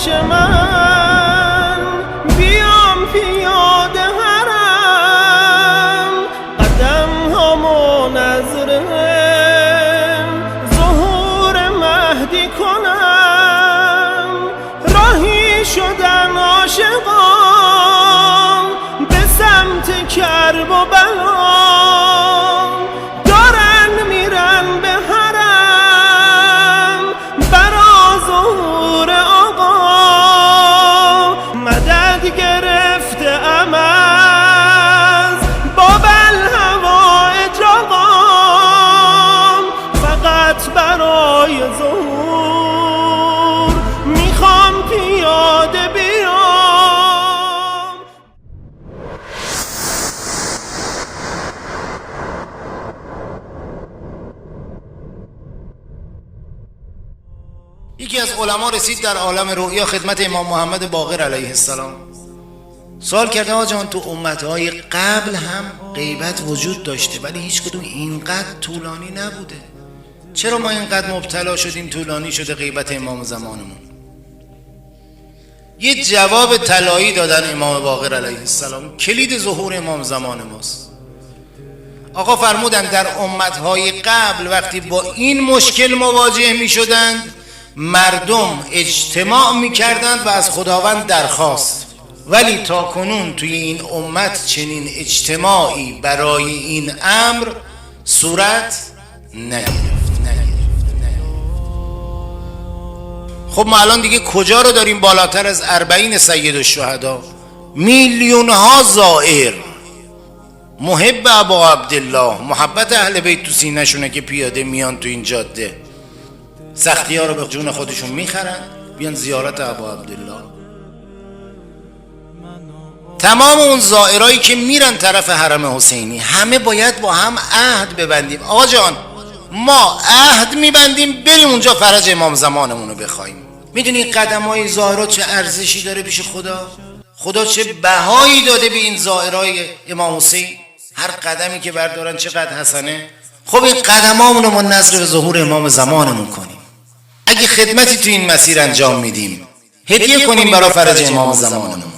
پیش من، بیام پیاده حرم، قدم همو نظر ظهور مهدی کنم. راهی شدن عاشقان به سمت کرب و بلا، دارن میرن به حرم برا ظهور آقا. مدد گرفته ام از باب الهوایج آقام، فقط برای ظهور میخوام پیاده بیام. یکی از علما رسید در عالم رؤیا خدمت امام محمد باقر علیه السلام، سوال کرده آقا جان، تو امتهای قبل هم غیبت وجود داشته ولی هیچ کدوم اینقدر طولانی نبوده، چرا ما اینقدر مبتلا شدیم طولانی شده غیبت امام زمانمون؟ یه جواب طلایی دادن امام باقر علیه السلام، کلید ظهور امام زمان ماست. آقا فرمودن در امتهای قبل وقتی با این مشکل مواجه می شدند مردم اجتماع می کردند و از خداوند درخواست، ولی تا کنون توی این امت چنین اجتماعی برای این امر صورت نگرفت. خب ما الان دیگه کجا رو داریم؟ بالاتر از 40 سید الشهدا، میلیون ها زائر محب ابا عبدالله، محبت اهل بیت تو سینه‌شونه که پیاده میان تو این جاده، سختی ها رو به جون خودشون میخرن بیان زیارت ابا عبدالله. تمام اون زائرایی که میرن طرف حرم حسینی همه باید با هم عهد ببندیم. آقا جان ما عهد میبندیم بریم اونجا فرج امام زمانمون رو بخوایم. میدونی قدم های زائرها چه ارزشی داره پیش خدا؟ خدا چه بهایی داده به این زائرای امام حسین؟ هر قدمی که بردارن چقدر حسنه. خب این قدمامون رو ما نظر به ظهور امام زمانمون کنیم. اگه خدمتی تو این مسیر انجام میدیم هدیه کنیم برای فرج امام زمانمون.